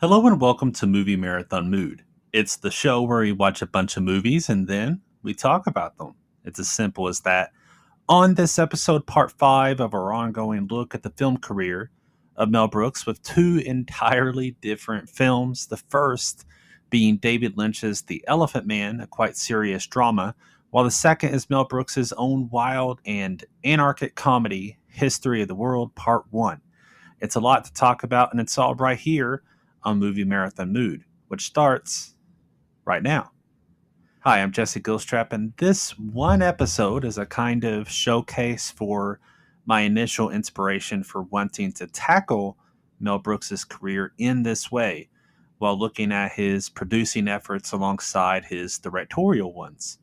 Hello and welcome to Movie Marathon Mood. It's the show where we watch a bunch of movies and then we talk about them. It's as simple as that. On this episode, part 5 of our ongoing look at the film career of Mel Brooks with two entirely different films. The first being David Lynch's The Elephant Man, a quite serious drama, while the second is Mel Brooks's own wild and anarchic comedy, History of the World, Part 1. It's a lot to talk about, and it's all right here on Movie Marathon Mood, which starts right now. Hi, I'm Jesse Gilstrap, and this one episode is a kind of showcase for my initial inspiration for wanting to tackle Mel Brooks's career in this way, while looking at his producing efforts alongside his directorial ones.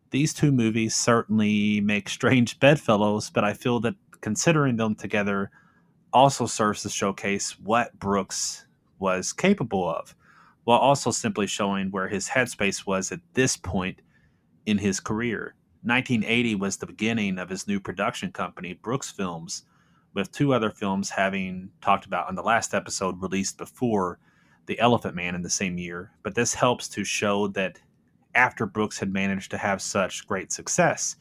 These two movies certainly make strange bedfellows, but I feel that considering them together also serves to showcase what Brooks was capable of, while also simply showing where his headspace was at this point in his career. 1980 was the beginning of his new production company, Brooksfilms, with two other films having talked about on the last episode released before The Elephant Man in the same year. But this helps to show that after Brooks had managed to have such great success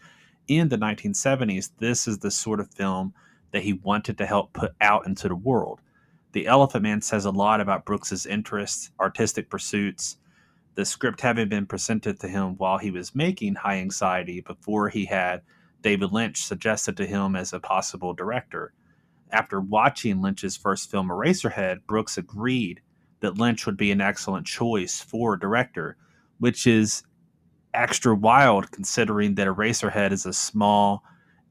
in the 1970s, this is the sort of film that he wanted to help put out into the world. The Elephant Man says a lot about Brooks's interests, artistic pursuits, the script having been presented to him while he was making High Anxiety before he had David Lynch suggested to him as a possible director. After watching Lynch's first film, Eraserhead, Brooks agreed that Lynch would be an excellent choice for a director, which is extra wild considering that Eraserhead is a small,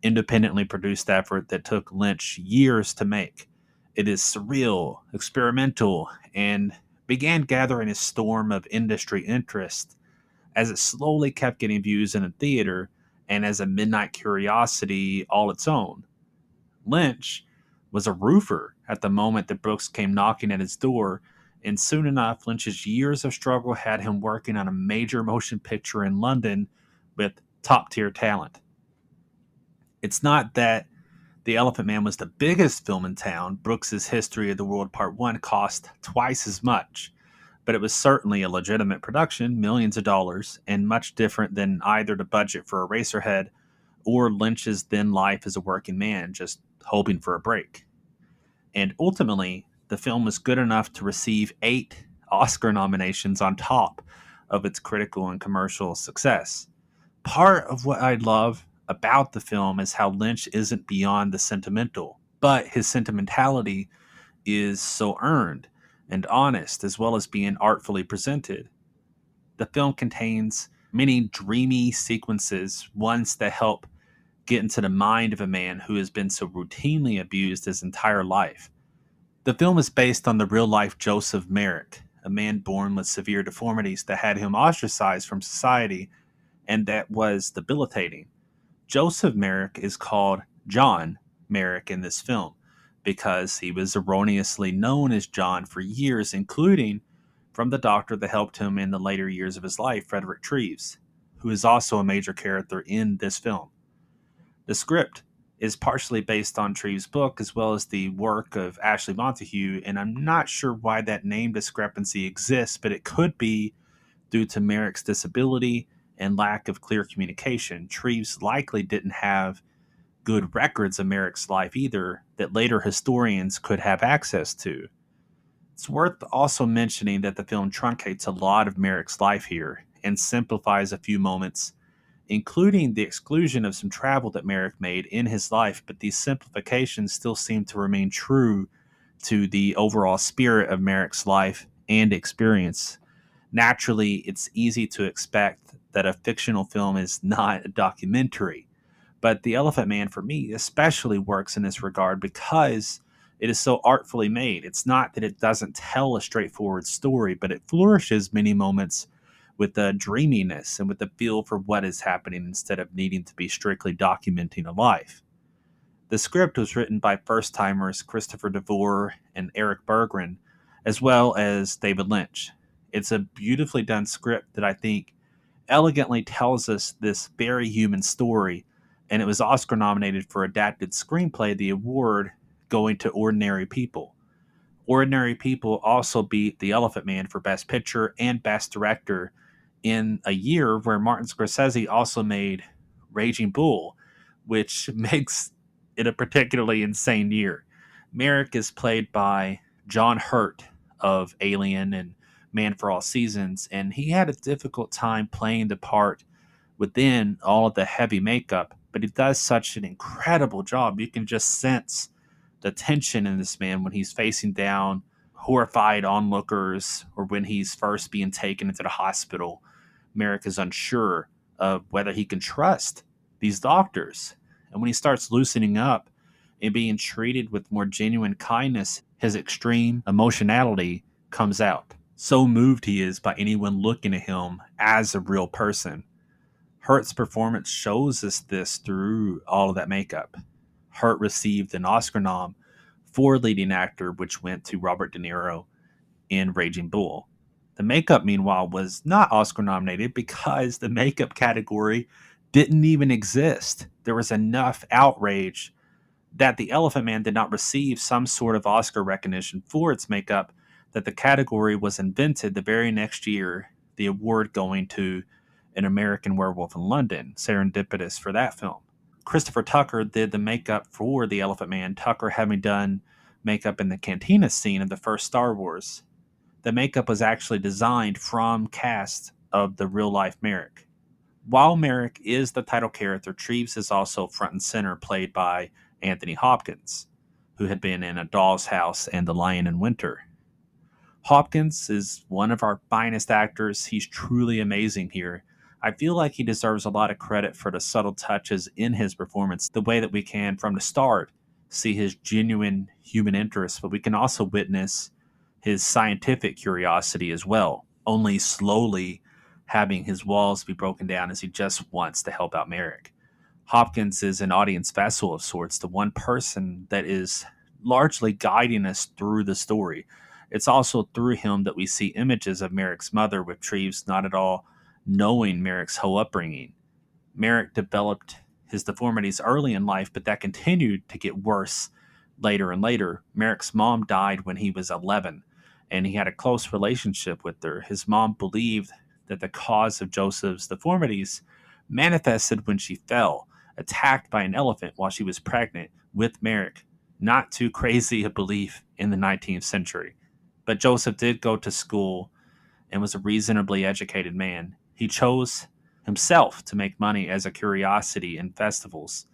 independently produced effort that took Lynch years to make. It is surreal, experimental, and began gathering a storm of industry interest as it slowly kept getting views in a theater and as a midnight curiosity all its own. Lynch was a roofer at the moment that Brooks came knocking at his door, and soon enough, Lynch's years of struggle had him working on a major motion picture in London with top tier talent. It's not that The Elephant Man was the biggest film in town. Brooks's History of the World Part 1 cost twice as much, but it was certainly a legitimate production, millions of dollars, and much different than either the budget for Eraserhead or Lynch's then life as a working man, just hoping for a break. And ultimately, the film was good enough to receive 8 Oscar nominations on top of its critical and commercial success. Part of what I love about the film is how Lynch isn't beyond the sentimental, but his sentimentality is so earned and honest, as well as being artfully presented. The film contains many dreamy sequences, ones that help get into the mind of a man who has been so routinely abused his entire life. The film is based on the real life Joseph Merrick, a man born with severe deformities that had him ostracized from society and that was debilitating. Joseph Merrick is called John Merrick in this film because he was erroneously known as John for years, including from the doctor that helped him in the later years of his life, Frederick Treves, who is also a major character in this film. The script is partially based on Treves' book as well as the work of Ashley Montague, and I'm not sure why that name discrepancy exists, but it could be due to Merrick's disability and lack of clear communication. Treves likely didn't have good records of Merrick's life either that later historians could have access to. It's worth also mentioning that the film truncates a lot of Merrick's life here and simplifies a few moments, including the exclusion of some travel that Merrick made in his life, but these simplifications still seem to remain true to the overall spirit of Merrick's life and experience. Naturally, it's easy to expect that a fictional film is not a documentary, but The Elephant Man, for me, especially works in this regard because it is so artfully made. It's not that it doesn't tell a straightforward story, but it flourishes many moments with the dreaminess and with the feel for what is happening instead of needing to be strictly documenting a life. The script was written by first-timers Christopher DeVore and Eric Berggren, as well as David Lynch. It's a beautifully done script that I think elegantly tells us this very human story, and it was Oscar nominated for Adapted Screenplay, the award going to Ordinary People. Ordinary People also beat The Elephant Man for Best Picture and Best Director in a year where Martin Scorsese also made Raging Bull, which makes it a particularly insane year. Merrick is played by John Hurt of Alien and Man for All Seasons, and he had a difficult time playing the part within all of the heavy makeup, but he does such an incredible job. You can just sense the tension in this man when he's facing down horrified onlookers or when he's first being taken into the hospital. Merrick is unsure of whether he can trust these doctors. And when he starts loosening up and being treated with more genuine kindness, his extreme emotionality comes out. So moved he is by anyone looking at him as a real person. Hurt's performance shows us this through all of that makeup. Hurt received an Oscar nom for leading actor, which went to Robert De Niro in Raging Bull. The makeup, meanwhile, was not Oscar nominated because the makeup category didn't even exist. There was enough outrage that The Elephant Man did not receive some sort of Oscar recognition for its makeup that the category was invented the very next year, the award going to An American Werewolf in London, serendipitous for that film. Christopher Tucker did the makeup for The Elephant Man, Tucker having done makeup in the cantina scene of the first Star Wars. The makeup was actually designed from cast of the real-life Merrick. While Merrick is the title character, Treves is also front and center, played by Anthony Hopkins, who had been in A Doll's House and The Lion in Winter. Hopkins is one of our finest actors. He's truly amazing here. I feel like he deserves a lot of credit for the subtle touches in his performance, the way that we can, from the start, see his genuine human interest, but we can also witness his scientific curiosity as well, only slowly having his walls be broken down as he just wants to help out Merrick. Hopkins is an audience vessel of sorts, the one person that is largely guiding us through the story. It's also through him that we see images of Merrick's mother, with Treves not at all knowing Merrick's whole upbringing. Merrick developed his deformities early in life, but that continued to get worse later and later. Merrick's mom died when he was 11, and he had a close relationship with her. His mom believed that the cause of Joseph's deformities manifested when she fell, attacked by an elephant while she was pregnant with Merrick. Not too crazy a belief in the 19th century. But Joseph did go to school and was a reasonably educated man. He chose himself to make money as a curiosity in festivals,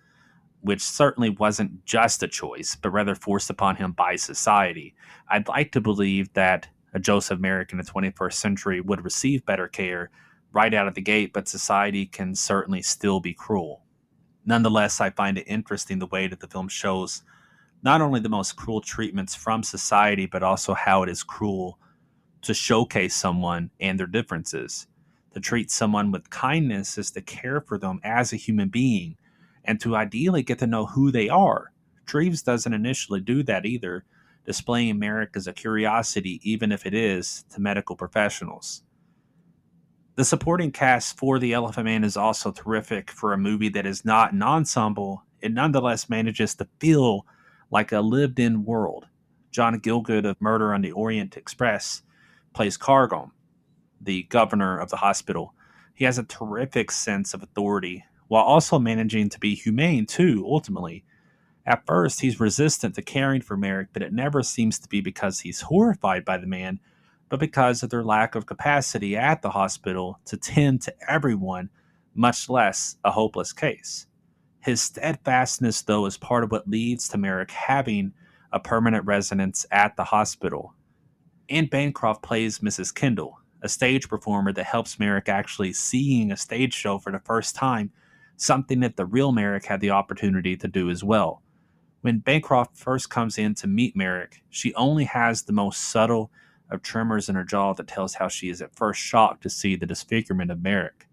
which certainly wasn't just a choice, but rather forced upon him by society. I'd like to believe that a Joseph Merrick in the 21st century would receive better care right out of the gate, but society can certainly still be cruel. Nonetheless, I find it interesting the way that the film shows not only the most cruel treatments from society, but also how it is cruel to showcase someone and their differences. To treat someone with kindness is to care for them as a human being and to ideally get to know who they are. Treves doesn't initially do that either, displaying Merrick as a curiosity, even if it is, to medical professionals. The supporting cast for The Elephant Man is also terrific. For a movie that is not an ensemble, it nonetheless manages to feel like a lived-in world. John Gielgud of Murder on the Orient Express plays Cargom, the governor of the hospital. He has a terrific sense of authority, while also managing to be humane too, ultimately. At first, he's resistant to caring for Merrick, but it never seems to be because he's horrified by the man, but because of their lack of capacity at the hospital to tend to everyone, much less a hopeless case. His steadfastness, though, is part of what leads to Merrick having a permanent residence at the hospital. Anne Bancroft plays Mrs. Kendall, a stage performer that helps Merrick actually seeing a stage show for the first time, something that the real Merrick had the opportunity to do as well. When Bancroft first comes in to meet Merrick, she only has the most subtle of tremors in her jaw that tells how she is at first shocked to see the disfigurement of Merrick.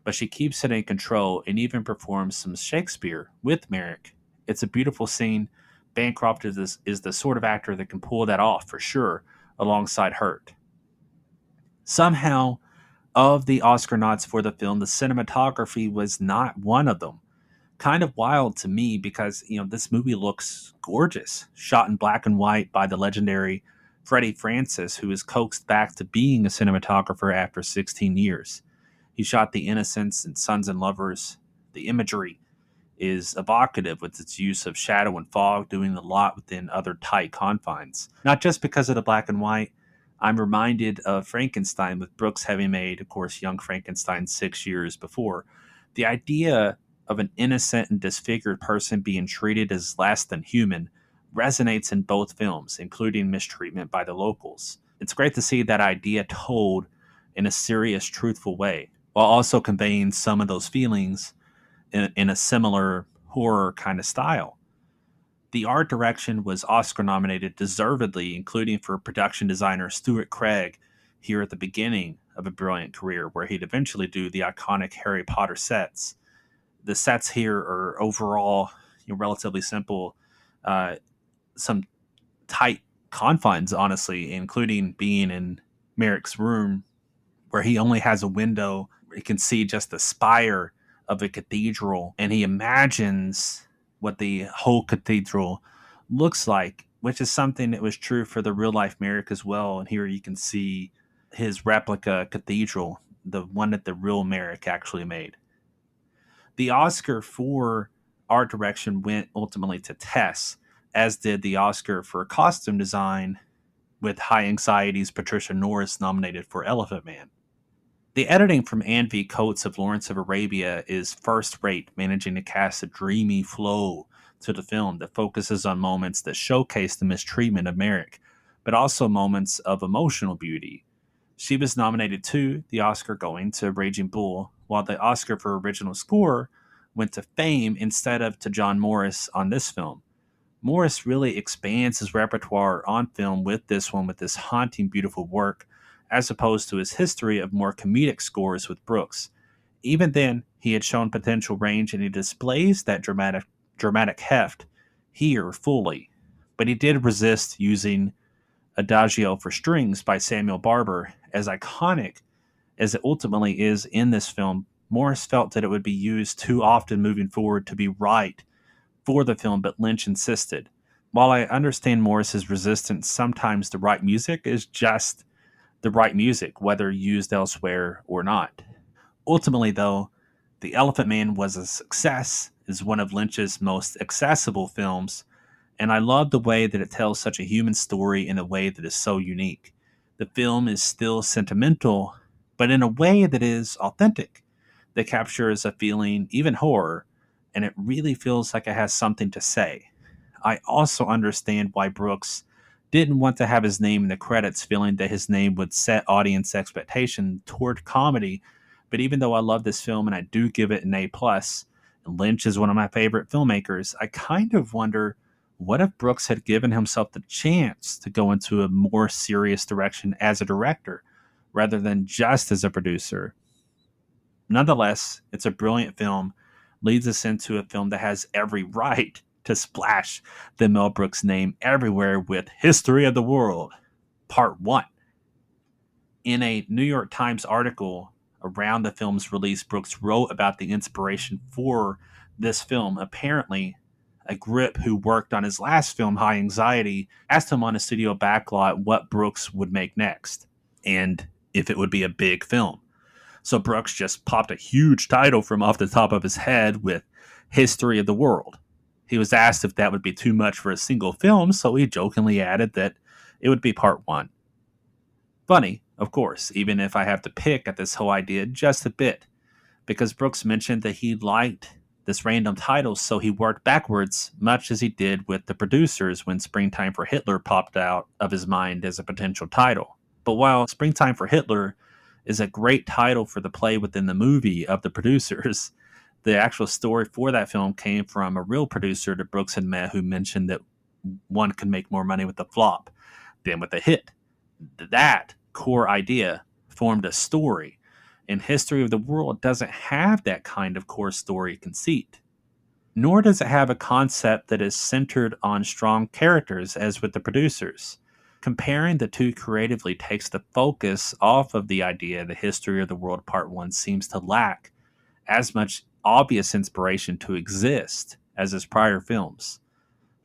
But she keeps it in control and even performs some Shakespeare with Merrick. It's a beautiful scene. Bancroft is the sort of actor that can pull that off for sure, alongside Hurt. Somehow, of the Oscar nods for the film, the cinematography was not one of them. kind of wild to me because, this movie looks gorgeous, shot in black and white by the legendary Freddie Francis, who is coaxed back to being a cinematographer after 16 years. He shot The Innocents and Sons and Lovers. The imagery is evocative with its use of shadow and fog, doing a lot within other tight confines. Not just because of the black and white. I'm reminded of Frankenstein, with Brooks having made, of course, Young Frankenstein 6 years before. The idea of an innocent and disfigured person being treated as less than human resonates in both films, including mistreatment by the locals. It's great to see that idea told in a serious, truthful way, while also conveying some of those feelings in a similar horror kind of style. The art direction was Oscar nominated deservedly, including for production designer Stuart Craig here at the beginning of a brilliant career, where he'd eventually do the iconic Harry Potter sets. The sets here are overall relatively simple, some tight confines, honestly, including being in Merrick's room where he only has a window where he can see just the spire of a cathedral, and he imagines what the whole cathedral looks like, which is something that was true for the real life Merrick as well. And here you can see his replica cathedral, the one that the real Merrick actually made. The Oscar for art direction went ultimately to Tess, as did the Oscar for costume design, with High Anxiety's Patricia Norris nominated for Elephant Man. The editing from Anne V. Coates of Lawrence of Arabia is first-rate, managing to cast a dreamy flow to the film that focuses on moments that showcase the mistreatment of Merrick, but also moments of emotional beauty. She was nominated too, the Oscar going to Raging Bull, while the Oscar for original score went to Fame instead of to John Morris on this film. Morris really expands his repertoire on film with this one, with this haunting, beautiful work, as opposed to his history of more comedic scores with Brooks. Even then, he had shown potential range, and he displays that dramatic heft here fully. But he did resist using Adagio for Strings by Samuel Barber. As iconic as it ultimately is in this film, Morris felt that it would be used too often moving forward to be right for the film, but Lynch insisted. While I understand Morris's resistance, sometimes the right music is just the right music, whether used elsewhere or not. Ultimately, though, The Elephant Man was a success, is one of Lynch's most accessible films, and I love the way that it tells such a human story in a way that is so unique. The film is still sentimental, but in a way that is authentic, that captures a feeling, even horror, and it really feels like it has something to say. I also understand why Brooks didn't want to have his name in the credits, feeling that his name would set audience expectation toward comedy. But even though I love this film and I do give it an A+, and Lynch is one of my favorite filmmakers, I kind of wonder, what if Brooks had given himself the chance to go into a more serious direction as a director, rather than just as a producer? Nonetheless, it's a brilliant film, leads us into a film that has every right to splash the Mel Brooks name everywhere with History of the World, Part 1. In a New York Times article around the film's release, Brooks wrote about the inspiration for this film. Apparently, a grip who worked on his last film, High Anxiety, asked him on a studio backlot what Brooks would make next, and if it would be a big film. So Brooks just popped a huge title from off the top of his head with History of the World. He was asked if that would be too much for a single film, so he jokingly added that it would be Part 1. Funny, of course, even if I have to pick at this whole idea just a bit, because Brooks mentioned that he liked this random title, so he worked backwards, much as he did with the producers when Springtime for Hitler popped out of his mind as a potential title. But while Springtime for Hitler is a great title for the play within the movie of the producers, the actual story for that film came from a real producer that Brooks had met, who mentioned that one can make more money with a flop than with a hit. That core idea formed a story, and History of the World doesn't have that kind of core story conceit. Nor does it have a concept that is centered on strong characters as with the producers. Comparing the two creatively takes the focus off of the idea that History of the World Part 1 seems to lack, as much obvious inspiration to exist as his prior films.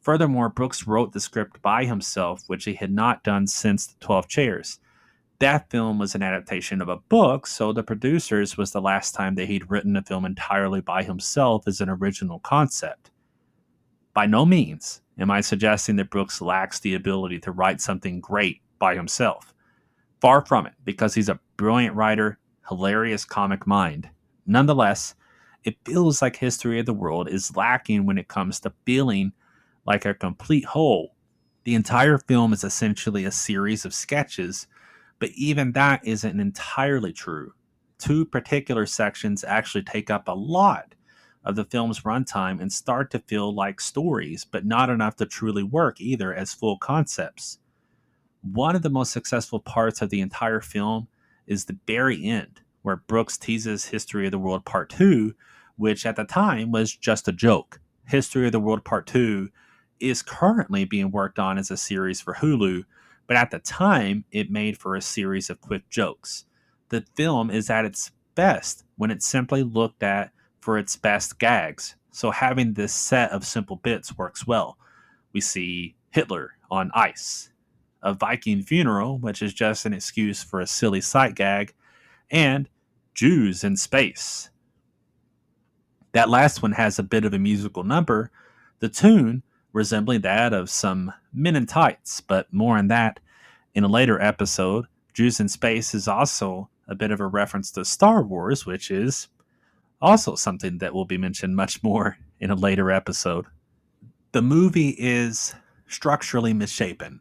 Furthermore, Brooks wrote the script by himself, which he had not done since The 12 Chairs. That film was an adaptation of a book, so The Producers was the last time that he'd written a film entirely by himself as an original concept. By no means am I suggesting that Brooks lacks the ability to write something great by himself. Far from it, because he's a brilliant writer, hilarious comic mind. Nonetheless, it feels like History of the World is lacking when it comes to feeling like a complete whole. The entire film is essentially a series of sketches, but even that isn't entirely true. Two particular sections actually take up a lot of the film's runtime and start to feel like stories, but not enough to truly work either as full concepts. One of the most successful parts of the entire film is the very end, where Brooks teases History of the World Part 2, which at the time was just a joke. History of the World Part 2 is currently being worked on as a series for Hulu, but at the time, it made for a series of quick jokes. The film is at its best when it's simply looked at for its best gags, so having this set of simple bits works well. We see Hitler on ice, a Viking funeral, which is just an excuse for a silly sight gag, and Jews in space. That last one has a bit of a musical number, the tune resembling that of some Men in Tights, but more on that in a later episode. Jews in Space is also a bit of a reference to Star Wars, which is also something that will be mentioned much more in a later episode. The movie is structurally misshapen,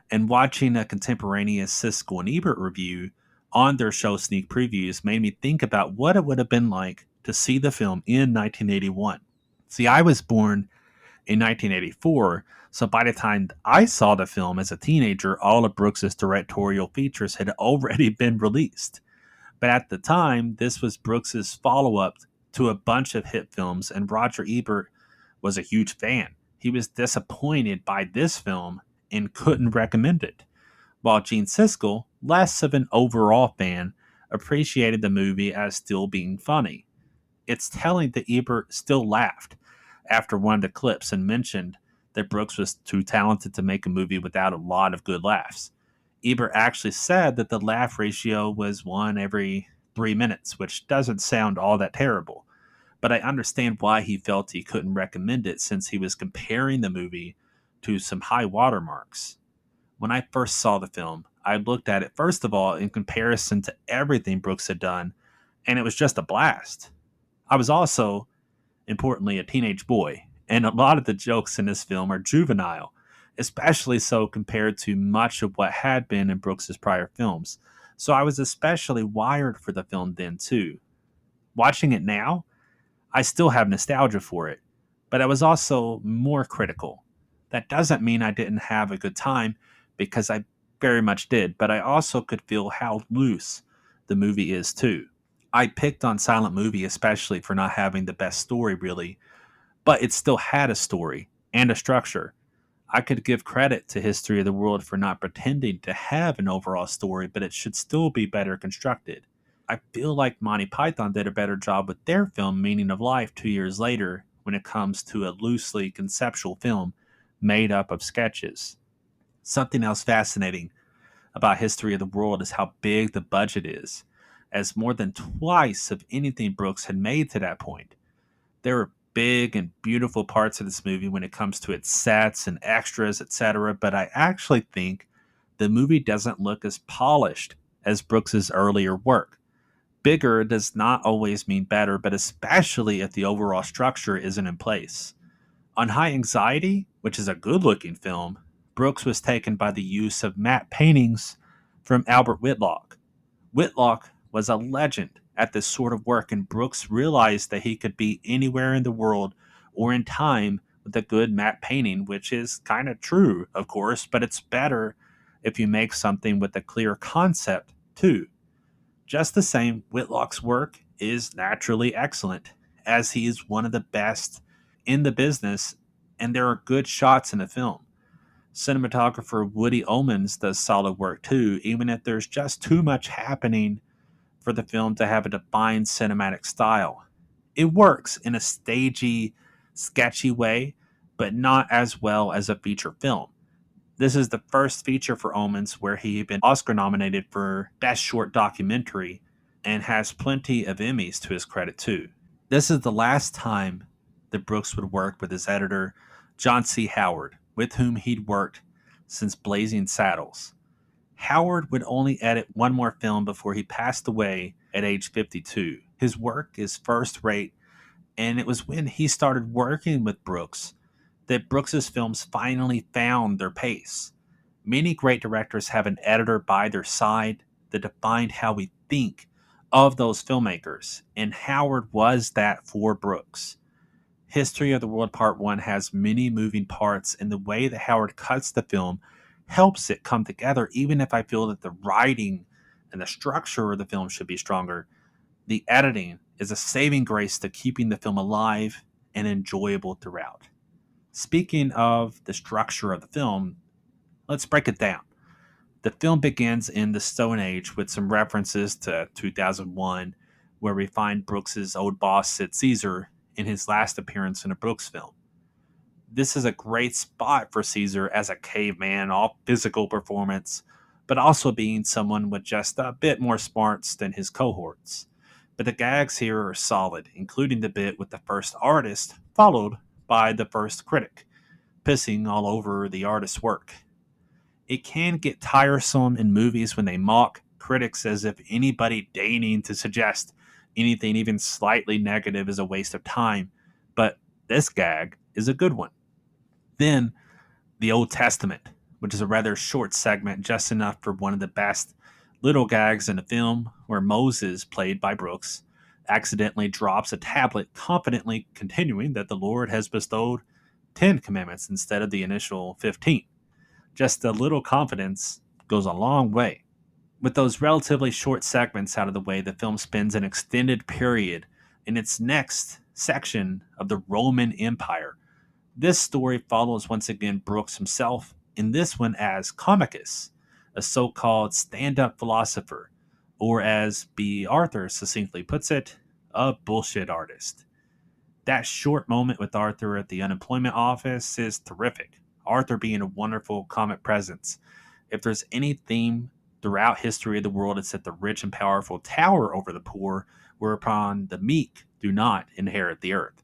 and watching a contemporaneous Siskel and Ebert review on their show Sneak Previews made me think about what it would have been like to see the film in 1981. See, I was born in 1984, so by the time I saw the film as a teenager, all of Brooks's directorial features had already been released. But at the time, this was Brooks's follow-up to a bunch of hit films, and Roger Ebert was a huge fan. He was disappointed by this film and couldn't recommend it, while Gene Siskel, less of an overall fan, appreciated the movie as still being funny. It's telling that Ebert still laughed after one of the clips and mentioned that Brooks was too talented to make a movie without a lot of good laughs. Ebert actually said that the laugh ratio was 1 every 3 minutes, which doesn't sound all that terrible. But I understand why he felt he couldn't recommend it, since he was comparing the movie to some high watermarks. When I first saw the film, I looked at it first of all in comparison to everything Brooks had done, and it was just a blast. I was also, importantly, a teenage boy, and a lot of the jokes in this film are juvenile, especially so compared to much of what had been in Brooks's prior films. So I was especially wired for the film then too. Watching it now, I still have nostalgia for it, but I was also more critical. That doesn't mean I didn't have a good time, because I very much did, but I also could feel how loose the movie is too. I picked on Silent Movie especially for not having the best story really, but it still had a story and a structure. I could give credit to History of the World for not pretending to have an overall story, but it should still be better constructed. I feel like Monty Python did a better job with their film Meaning of Life 2 years later when it comes to a loosely conceptual film made up of sketches. Something else fascinating about History of the World is how big the budget is, as more than twice of anything Brooks had made to that point. There are big and beautiful parts of this movie when it comes to its sets and extras, etc., but I actually think the movie doesn't look as polished as Brooks's earlier work. Bigger does not always mean better, but especially if the overall structure isn't in place. On High Anxiety, which is a good-looking film, Brooks was taken by the use of matte paintings from Albert Whitlock. Whitlock was a legend at this sort of work, and Brooks realized that he could be anywhere in the world or in time with a good matte painting, which is kind of true, of course, but it's better if you make something with a clear concept, too. Just the same, Whitlock's work is naturally excellent, as he is one of the best in the business, and there are good shots in the film. Cinematographer Woody Omans does solid work too, even if there's just too much happening for the film to have a defined cinematic style. It works in a stagey, sketchy way, but not as well as a feature film. This is the first feature for Omens where he had been Oscar nominated for Best Short Documentary and has plenty of Emmys to his credit too. This is the last time that Brooks would work with his editor, John C. Howard, with whom he'd worked since Blazing Saddles. Howard would only edit one more film before he passed away at age 52. His work is first rate, and it was when he started working with Brooks that Brooks's films finally found their pace. Many great directors have an editor by their side that defined how we think of those filmmakers, and Howard was that for Brooks. History of the World Part 1 has many moving parts, and the way that Howard cuts the film helps it come together, even if I feel that the writing and the structure of the film should be stronger. The editing is a saving grace to keeping the film alive and enjoyable throughout. Speaking of the structure of the film, let's break it down. The film begins in the Stone Age with some references to 2001, where we find Brooks's old boss, Sid Caesar, in his last appearance in a Brooks film. This is a great spot for Caesar as a caveman, all physical performance, but also being someone with just a bit more smarts than his cohorts. But the gags here are solid, including the bit with the first artist, followed by the first critic, pissing all over the artist's work. It can get tiresome in movies when they mock critics as if anybody deigning to suggest anything even slightly negative is a waste of time, but this gag is a good one. Then, the Old Testament, which is a rather short segment, just enough for one of the best little gags in the film, where Moses, played by Brooks, accidentally drops a tablet, confidently continuing that the Lord has bestowed 10 commandments instead of the initial 15. Just a little confidence goes a long way. With those relatively short segments out of the way, the film spends an extended period in its next section of the Roman Empire. This story follows once again Brooks himself, in this one as Comicus, a so-called stand-up philosopher, or as B. Arthur succinctly puts it, a bullshit artist. That short moment with Arthur at the unemployment office is terrific. Arthur being a wonderful comic presence. If there's any theme throughout history of the world, it's that the rich and powerful tower over the poor, whereupon the meek do not inherit the earth.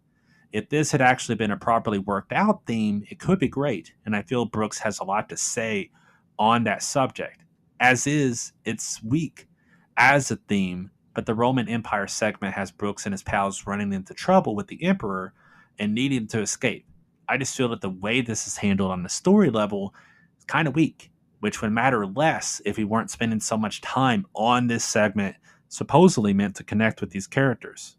If this had actually been a properly worked out theme, it could be great, and I feel Brooks has a lot to say on that subject. As is, it's weak as a theme, but the Roman Empire segment has Brooks and his pals running into trouble with the Emperor and needing to escape. I just feel that the way this is handled on the story level is kind of weak, which would matter less if we weren't spending so much time on this segment supposedly meant to connect with these characters.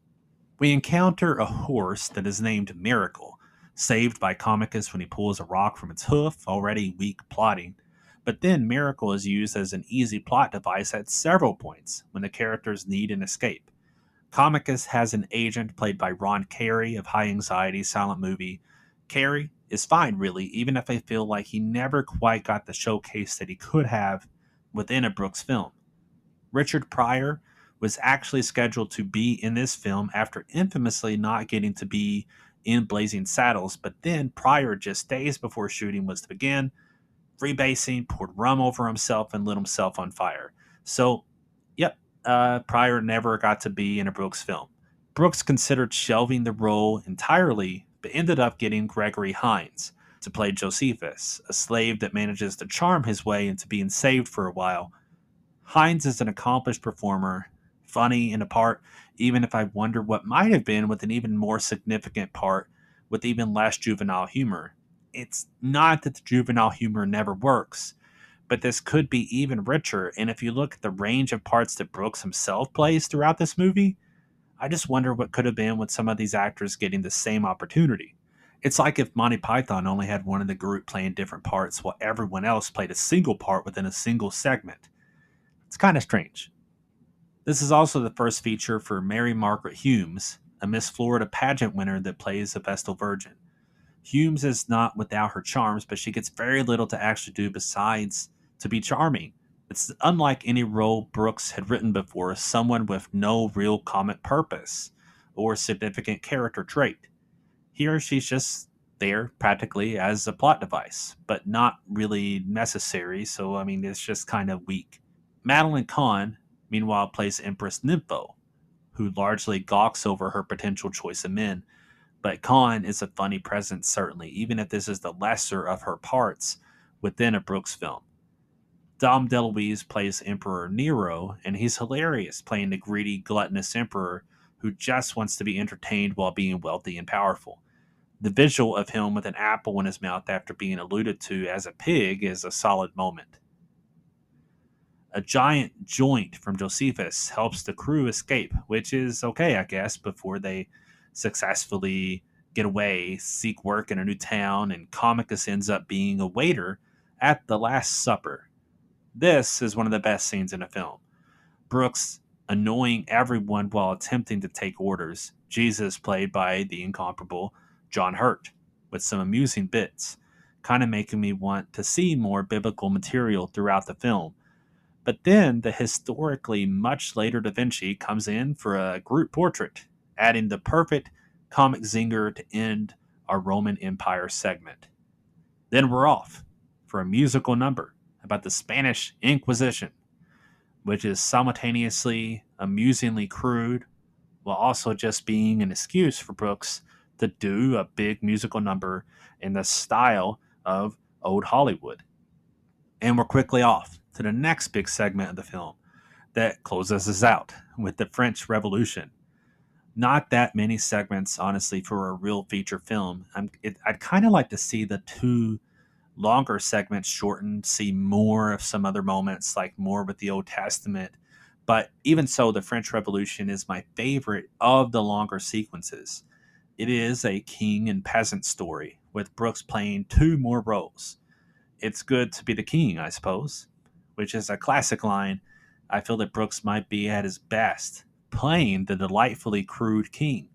We encounter a horse that is named Miracle, saved by Comicus when he pulls a rock from its hoof, already weak plotting. But then Miracle is used as an easy plot device at several points when the characters need an escape. Comicus has an agent played by Ron Carey of High Anxiety silent movie. Carey is fine, really, even if I feel like he never quite got the showcase that he could have within a Brooks film. Richard Pryor was actually scheduled to be in this film after infamously not getting to be in Blazing Saddles, but then Pryor, just days before shooting was to begin, freebasing, poured rum over himself, and lit himself on fire. So, Pryor never got to be in a Brooks film. Brooks considered shelving the role entirely, but ended up getting Gregory Hines to play Josephus, a slave that manages to charm his way into being saved for a while. Hines is an accomplished performer, funny in a part, even if I wonder what might have been with an even more significant part with even less juvenile humor. It's not that the juvenile humor never works, but this could be even richer, and if you look at the range of parts that Brooks himself plays throughout this movie, I just wonder what could have been with some of these actors getting the same opportunity. It's like if Monty Python only had one of the group playing different parts while everyone else played a single part within a single segment. It's kind of strange. This is also the first feature for Mary-Margaret Humes, a Miss Florida pageant winner that plays a Vestal Virgin. Humes is not without her charms, but she gets very little to actually do besides to be charming. It's unlike any role Brooks had written before, someone with no real comic purpose, or significant character trait. Here, she's just there practically as a plot device, but not really necessary, so I mean, it's just kind of weak. Madeline Kahn, meanwhile, plays Empress Nympho, who largely gawks over her potential choice of men, but Kahn is a funny presence, certainly, even if this is the lesser of her parts within a Brooks film. Dom DeLuise plays Emperor Nero, and he's hilarious, playing the greedy, gluttonous emperor who just wants to be entertained while being wealthy and powerful. The visual of him with an apple in his mouth after being alluded to as a pig is a solid moment. A giant joint from Josephus helps the crew escape, which is okay, I guess, before they successfully get away, seek work in a new town, and Comicus ends up being a waiter at the Last Supper. This is one of the best scenes in the film. Brooks annoying everyone while attempting to take orders. Jesus, played by the incomparable John Hurt, with some amusing bits, kind of making me want to see more biblical material throughout the film. But then the historically much later Da Vinci comes in for a group portrait, adding the perfect comic zinger to end our Roman Empire segment. Then we're off for a musical number about the Spanish Inquisition, which is simultaneously amusingly crude while also just being an excuse for Brooks to do a big musical number in the style of old Hollywood. And we're quickly off to the next big segment of the film that closes us out with the French Revolution. Not that many segments, honestly, for a real feature film. I'd kind of like to see the two longer segments shortened, see more of some other moments, like more with the Old Testament. But even so, the French Revolution is my favorite of the longer sequences. It is a king and peasant story, with Brooks playing two more roles. It's good to be the king, I suppose, which is a classic line. I feel that Brooks might be at his best, playing the delightfully crude king.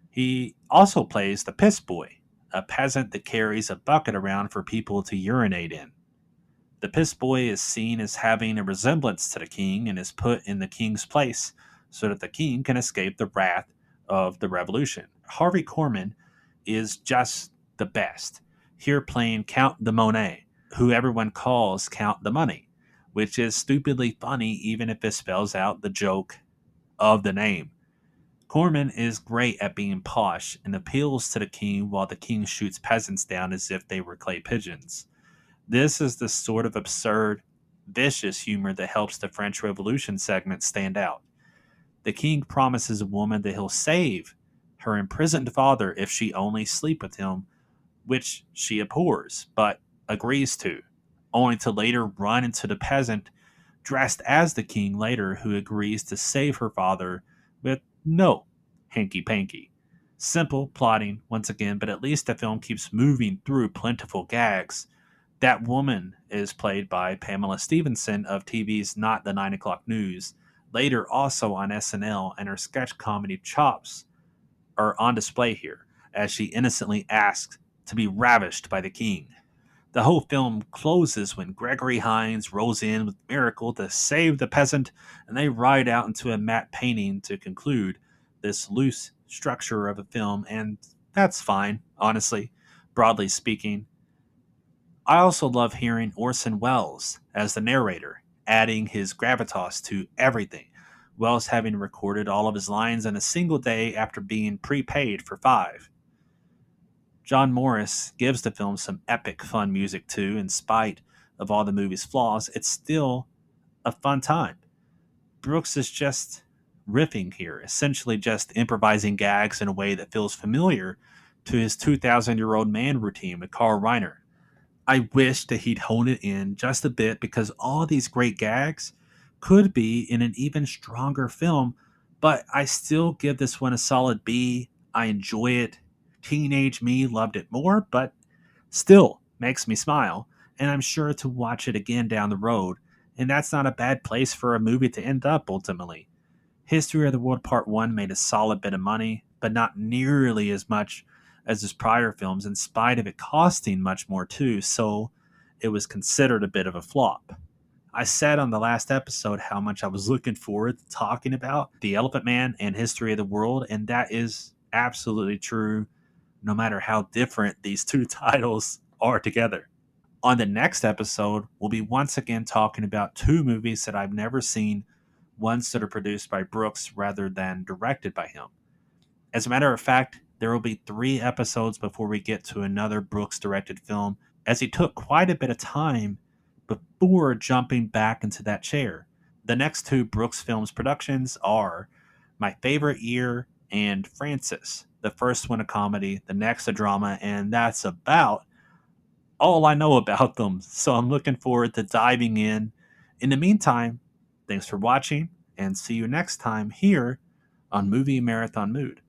He also plays the piss boy, a peasant that carries a bucket around for people to urinate in. The piss boy is seen as having a resemblance to the king and is put in the king's place so that the king can escape the wrath of the revolution. Harvey Korman is just the best, here playing Count de Monet, who everyone calls Count the Money, which is stupidly funny even if it spells out the joke of the name. Corman is great at being posh and appeals to the king while the king shoots peasants down as if they were clay pigeons. This is the sort of absurd, vicious humor that helps the French Revolution segment stand out. The king promises a woman that he'll save her imprisoned father if she only sleep with him, which she abhors, but agrees to, only to later run into the peasant dressed as the king later, who agrees to save her father with no hanky-panky. Simple plotting, once again, but at least the film keeps moving through plentiful gags. That woman is played by Pamela Stevenson of TV's Not the 9 O'Clock News, later also on SNL, and her sketch comedy chops are on display here, as she innocently asks to be ravished by the king. The whole film closes when Gregory Hines rolls in with Miracle to save the peasant, and they ride out into a matte painting to conclude this loose structure of a film, and that's fine, honestly, broadly speaking. I also love hearing Orson Welles as the narrator, adding his gravitas to everything. Welles having recorded all of his lines in a single day after being prepaid for 5. John Morris gives the film some epic fun music too. In spite of all the movie's flaws, it's still a fun time. Brooks is just riffing here, essentially just improvising gags in a way that feels familiar to his 2,000-year-old man routine with Carl Reiner. I wish that he'd hone it in just a bit, because all these great gags could be in an even stronger film, but I still give this one a solid B. I enjoy it. Teenage me loved it more, but still makes me smile, and I'm sure to watch it again down the road, and that's not a bad place for a movie to end up ultimately. History of the World Part 1 made a solid bit of money, but not nearly as much as his prior films, in spite of it costing much more too, so it was considered a bit of a flop. I said on the last episode how much I was looking forward to talking about The Elephant Man and History of the World, and that is absolutely true, no matter how different these two titles are together. On the next episode, we'll be once again talking about two movies that I've never seen, ones that are produced by Brooks rather than directed by him. As a matter of fact, there will be 3 episodes before we get to another Brooks directed film, as he took quite a bit of time before jumping back into that chair. The next two Brooks Films productions are My Favorite Year and Francis. The first one a comedy, the next a drama, and that's about all I know about them. So I'm looking forward to diving in. In the meantime, thanks for watching, and see you next time here on Movie Marathon Mood.